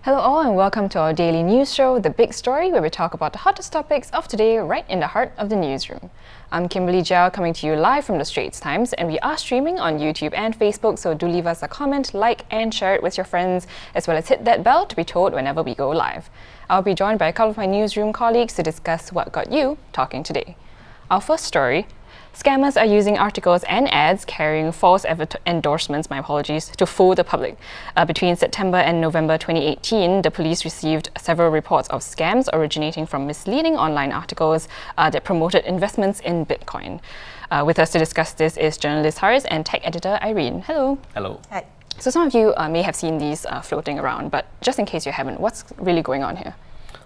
Hello all and welcome to our daily news show, The Big Story, where we talk about the hottest topics of today right in the heart of the newsroom. I'm Kimberly Jiao coming to you live from the Straits Times, and we are streaming on YouTube and Facebook, so do leave us a comment, like and share it with your friends, as well as hit that bell to be told whenever we go live. I'll be joined by a couple of my newsroom colleagues to discuss what got you talking today. Our first story: scammers are using articles and ads carrying false endorsements, to fool the public. Between September and November 2018, the police received several reports of scams originating from misleading online articles that promoted investments in Bitcoin. With us to discuss this is journalist Haris and tech editor Irene. Hello. Hello. Hi. So some of you may have seen these floating around, but just in case you haven't, what's really going on here?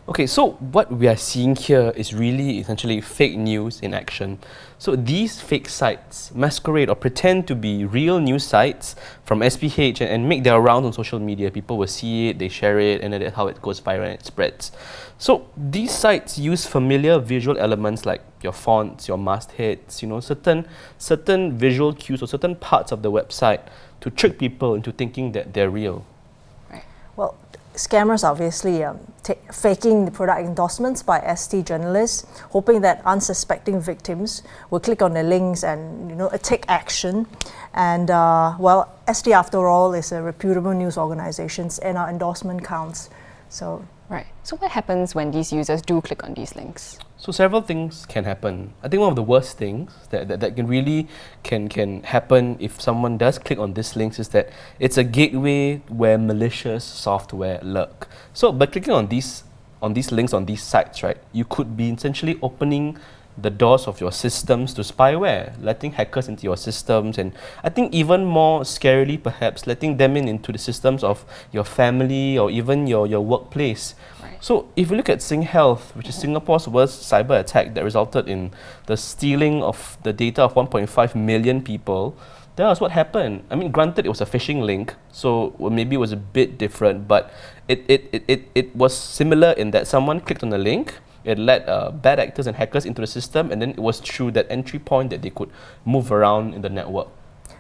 Okay, so what we are seeing here is really essentially fake news in action. So these fake sites masquerade or pretend to be real news sites from SPH and make their rounds on social media. People will see it, they share it, and that's how it goes viral and it spreads. So these sites use familiar visual elements like your fonts, your mastheads, certain visual cues or certain parts of the website to trick people into thinking that they're real. Well, scammers obviously faking the product endorsements by ST journalists, hoping that unsuspecting victims will click on the links and take action. And ST after all is a reputable news organization, and our endorsement counts. So what happens when these users do click on these links? So several things can happen. I think one of the worst things that can happen if someone does click on these links is that it's a gateway where malicious software lurk. So by clicking on these links on these sites, right, you could be essentially opening the doors of your systems to spyware, letting hackers into your systems, and I think even more scarily perhaps letting them into the systems of your family or even your workplace. So if you look at SingHealth, which is Singapore's worst cyber attack that resulted in the stealing of the data of 1.5 million people, that was what happened. I mean, granted, it was a phishing link, so maybe it was a bit different, but it was similar in that someone clicked on the link, it led bad actors and hackers into the system, and then it was through that entry point that they could move around in the network.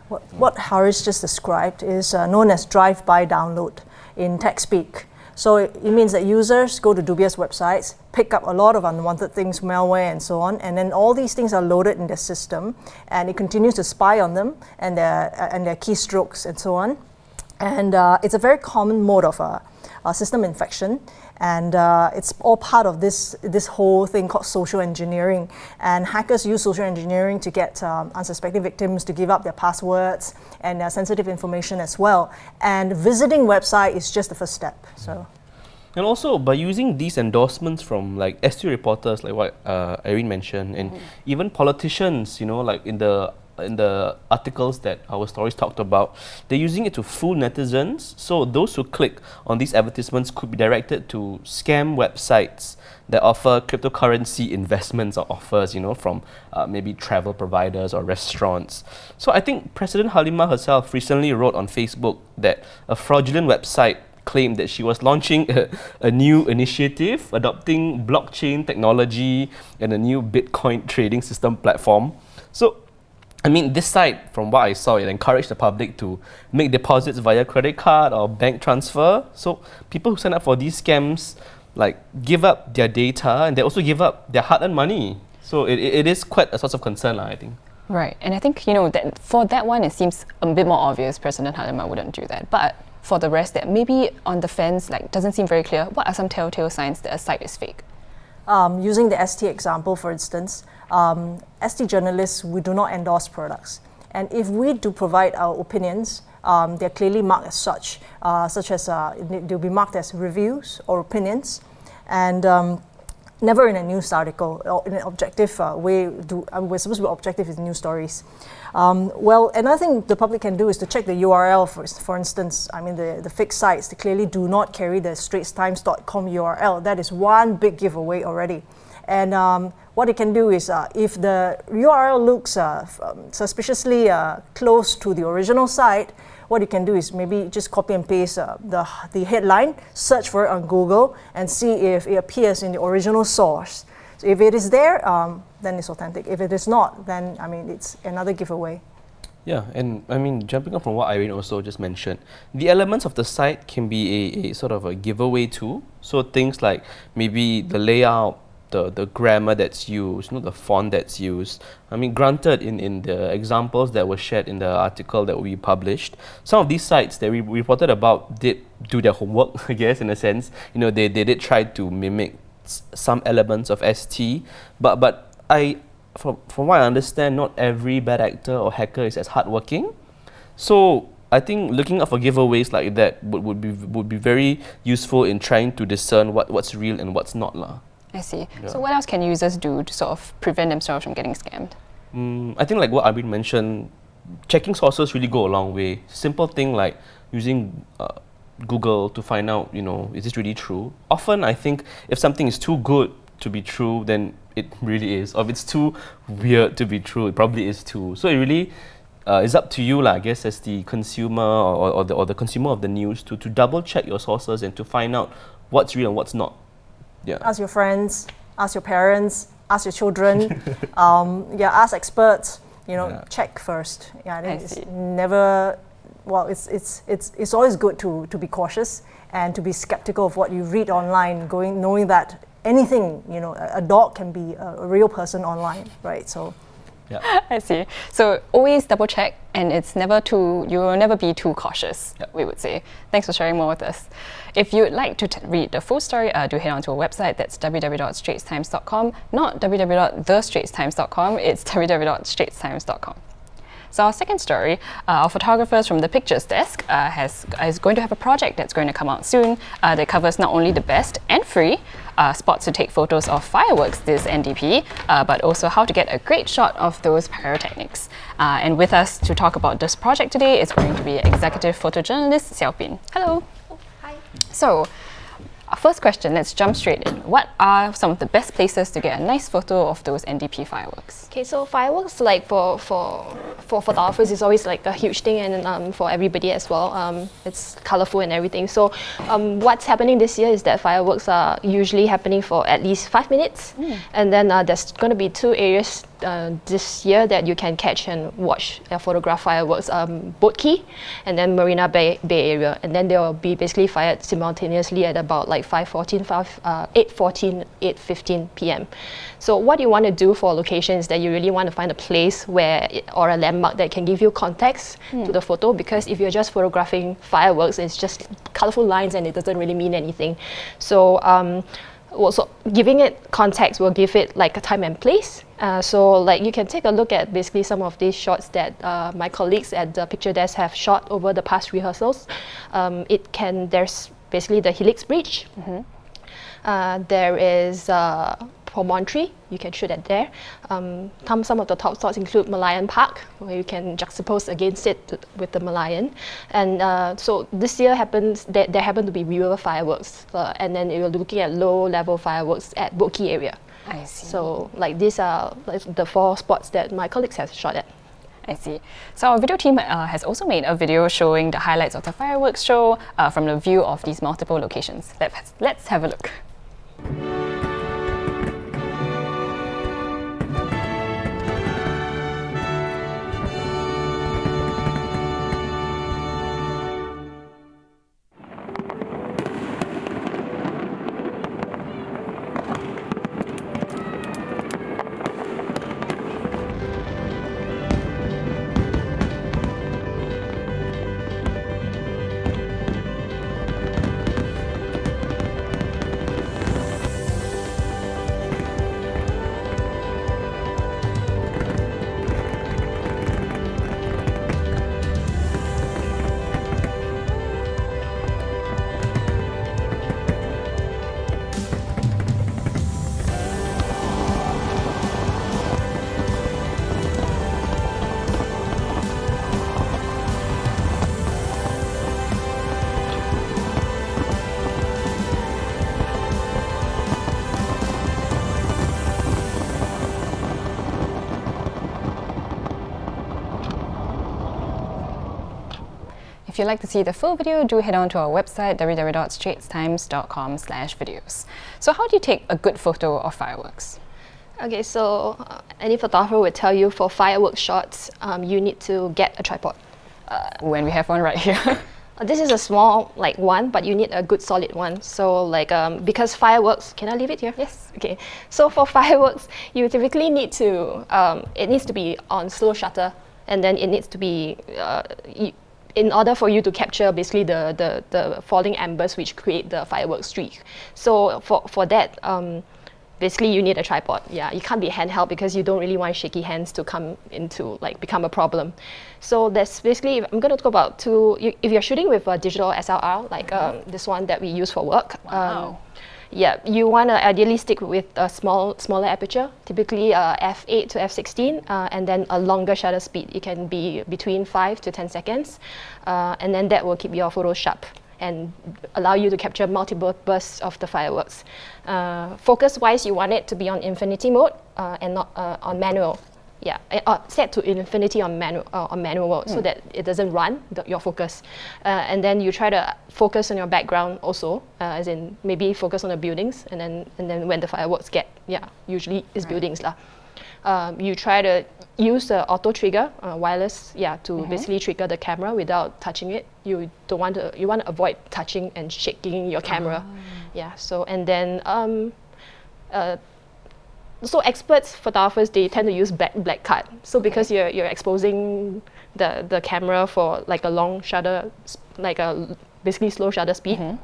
What Haris just described is known as drive-by download in tech speak. So it means that users go to dubious websites, pick up a lot of unwanted things, malware and so on, and then all these things are loaded in their system, and it continues to spy on them and their keystrokes and so on. And it's a very common mode of system infection, and it's all part of this whole thing called social engineering. And hackers use social engineering to get unsuspecting victims to give up their passwords and their sensitive information as well. And visiting website is just the first step. So. And also by using these endorsements from like ST reporters, like what Irene mentioned, and even politicians, like in the articles that our stories talked about, they're using it to fool netizens. So those who click on these advertisements could be directed to scam websites that offer cryptocurrency investments or offers, from maybe travel providers or restaurants. So I think President Halimah herself recently wrote on Facebook that a fraudulent website claimed that she was launching a new initiative adopting blockchain technology and a new Bitcoin trading system platform. So I mean, this site, from what I saw, it encouraged the public to make deposits via credit card or bank transfer. So people who sign up for these scams give up their data, and they also give up their hard-earned money. So it is quite a source of concern, I think. Right, and I think, that for that one, it seems a bit more obvious President Halimah wouldn't do that. But for the rest that maybe on the fence, doesn't seem very clear, what are some telltale signs that a site is fake? Using the ST example, for instance, ST journalists, we do not endorse products. And if we do provide our opinions, they're clearly marked as such as they'll be marked as reviews or opinions, and never in a news article or in an objective way. We're supposed to be objective in news stories. Another thing the public can do is to check the URL. For instance, the fake sites, they clearly do not carry the straitstimes.com URL. That is one big giveaway already. And what it can do is, if the URL looks suspiciously close to the original site, what you can do is maybe just copy and paste the headline, search for it on Google, and see if it appears in the original source. If it is there, then it's authentic. If it is not, then it's another giveaway. Yeah, and I mean, jumping off from what Irene also just mentioned, the elements of the site can be a sort of a giveaway too. So things like maybe the layout, the grammar that's used, the font that's used. I mean, granted, in the examples that were shared in the article that we published, some of these sites that we reported about did do their homework, I guess, in a sense. They did try to mimic some elements of ST, but from what I understand, not every bad actor or hacker is as hardworking. So I think looking out for giveaways like that would be very useful in trying to discern what's real and what's not lah. I see. Yeah. So what else can users do to sort of prevent themselves from getting scammed? I think like what Arvin mentioned, checking sources really go a long way. Simple thing like using Google to find out, is this really true? Often I think if something is too good to be true, then it really is. Or if it's too weird to be true, it probably is too. So it really is up to you lah, I guess, as the consumer or the consumer of the news to double check your sources and to find out what's real and what's not. Yeah. Ask your friends, ask your parents, ask your children, ask experts. Check first. Yeah, I think it's never. Well, it's always good to be cautious and to be skeptical of what you read online, knowing that anything, a dog can be a real person online, right? So. Yeah. I see. So always double check, and you will never be too cautious, we would say. Thanks for sharing more with us. If you'd like to read the full story, do head on to our website. That's www.straitstimes.com, not www.thestraitstimes.com, it's www.straitstimes.com. So our second story, our photographers from the Pictures Desk is going to have a project that's going to come out soon that covers not only the best and free spots to take photos of fireworks this NDP, but also how to get a great shot of those pyrotechnics. And with us to talk about this project today is going to be executive photojournalist Xiao Bin. Hello. Oh, hi. So, our first question, let's jump straight in. What are some of the best places to get a nice photo of those NDP fireworks? Okay, so fireworks, like for photographers, is always like a huge thing, and for everybody as well. It's colorful and everything. So, what's happening this year is that fireworks are usually happening for at least 5 minutes, and then there's going to be 2 areas this year that you can catch and watch photograph fireworks, Boat Quay and then Marina Bay area, and then they will be basically fired simultaneously at about like 8:14, 8:15 p.m. So what you want to do for a location is that you really want to find a place or a landmark that can give you context to the photo, because if you're just photographing fireworks, it's just colorful lines and it doesn't really mean anything. So also giving it context will give it like a time and place. So like you can take a look at basically some of these shots that my colleagues at the Picture Desk have shot over the past rehearsals. There's basically the Helix Bridge. There is Promontory, you can shoot at there. Some of the top spots include Malayan Park, where you can juxtapose against it with the Malayan. And so this year there happened to be river fireworks, and then you're looking at low-level fireworks at Boat Quay area. I see. So like these are like the 4 spots that my colleagues have shot at. I see. So our video team has also made a video showing the highlights of the fireworks show from the view of these multiple locations. Let's have a look. If you'd like to see the full video, do head on to our website, www.straitstimes.com/videos. So how do you take a good photo of fireworks? Okay, so any photographer would tell you for fireworks shots, you need to get a tripod. When we have one right here. This is a small one, but you need a good solid one. So because fireworks, can I leave it here? Yes. Okay. So for fireworks, you typically need to, it needs to be on slow shutter, and then it needs to be, in order for you to capture basically the falling embers which create the fireworks streak. So for that, basically you need a tripod. Yeah, you can't be handheld because you don't really want shaky hands to come into become a problem. So that's basically, I'm going to talk about if you're shooting with a digital SLR, this one that we use for work. Wow. Yeah, you want to ideally stick with a smaller aperture, typically f8 to f16, and then a longer shutter speed. It can be between 5 to 10 seconds, and then that will keep your photos sharp and allow you to capture multiple bursts of the fireworks. Focus-wise, you want it to be on infinity mode and not on manual. Yeah, set to infinity on manual mode so that it doesn't run your focus. And then you try to focus on your background also, as in maybe focus on the buildings, and then when the fireworks usually is buildings lah. You try to use the auto trigger, wireless, to basically trigger the camera without touching it. You want to avoid touching and shaking your camera. Yeah. So and then so experts photographers, they tend to use black cut. So because you're exposing the camera for a long shutter, basically slow shutter speed.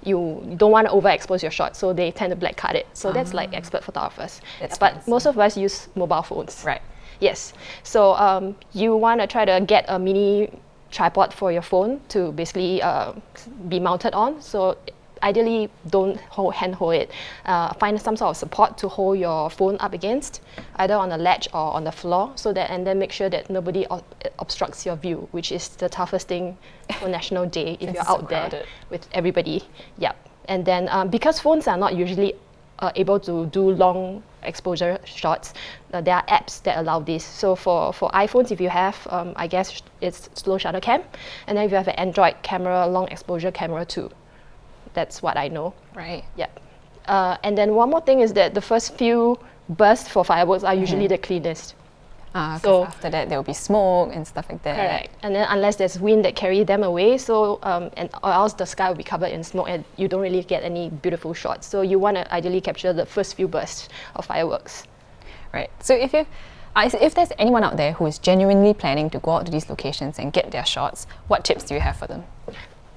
You don't want to overexpose your shot, so they tend to black cut it. So that's expert photographers. But most of us use mobile phones. Right. Yes. So you want to try to get a mini tripod for your phone to basically be mounted on. So ideally, don't hand hold it. Find some sort of support to hold your phone up against, either on a ledge or on the floor, and then make sure that nobody obstructs your view, which is the toughest thing for National Day if you're out there with everybody. Yeah. And then because phones are not usually able to do long exposure shots, there are apps that allow this. So for iPhones, if you have, I guess it's slow shutter cam, and then if you have an Android camera, long exposure camera too. That's what I know. Right. Yeah. And then one more thing is that the first few bursts for fireworks are usually the cleanest. So after that, there will be smoke and stuff like that. Correct. And then unless there's wind that carry them away, so or else the sky will be covered in smoke and you don't really get any beautiful shots. So you want to ideally capture the first few bursts of fireworks. Right. So if there's anyone out there who is genuinely planning to go out to these locations and get their shots, what tips do you have for them?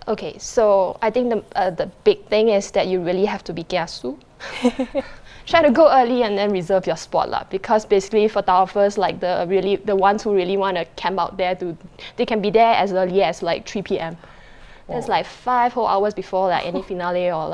Okay, so I think the big thing is that you really have to be kiasu. Try to go early and then reserve your spot lah. Because basically photographers, the ones who really want to camp out there, they can be there as early as 3 p.m. That's 5 whole hours before any finale or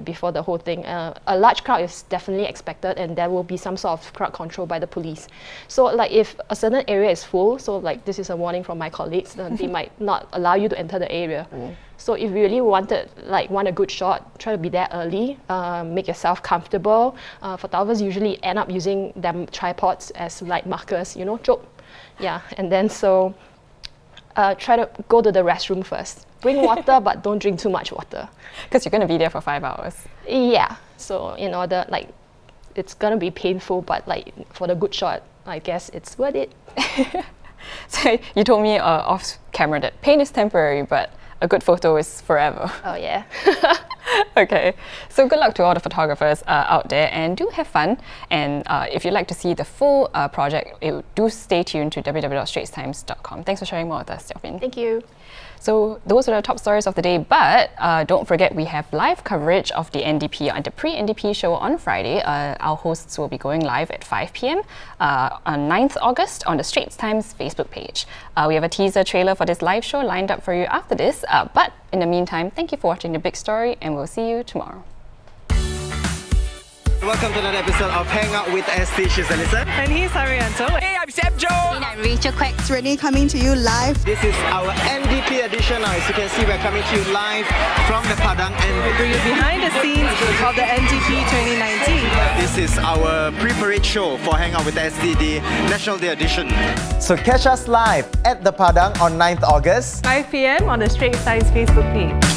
before the whole thing. A large crowd is definitely expected, and there will be some sort of crowd control by the police. So if a certain area is full, so this is a warning from my colleagues, they might not allow you to enter the area. So if you really want a good shot, try to be there early, make yourself comfortable. Photographers usually end up using them tripods as markers, choke. Yeah, and then so try to go to the restroom first. Bring water, but don't drink too much water. Because you're going to be there for 5 hours. Yeah. So in order, it's going to be painful, but for the good shot, I guess it's worth it. So you told me off camera that pain is temporary, but a good photo is forever. Oh yeah. Okay, so good luck to all the photographers out there, and do have fun. And if you'd like to see the full project, do stay tuned to www.straitstimes.com. Thanks for sharing more with us, Xiaopin. Thank you. So those are the top stories of the day, but don't forget we have live coverage of the NDP and the pre-NDP show on Friday. Our hosts will be going live at 5 p.m. On 9th August on the Straits Times Facebook page. We have a teaser trailer for this live show lined up for you after this, but in the meantime, thank you for watching The Big Story, and we'll see you tomorrow. Welcome to another episode of Hang Out with ST. She's Alyssa. And he's Arianto. Hey, I'm Seb Joe. And I'm Rachel Quacks. Renee coming to you live. This is our NDP edition. As you can see, we're coming to you live from the Padang. And We bring you behind the scenes of the NDP 2019. this is our pre-parade show for Hang Out with ST, the National Day edition. So catch us live at the Padang on 9th August. 5 p.m. on the Straits Times Facebook page.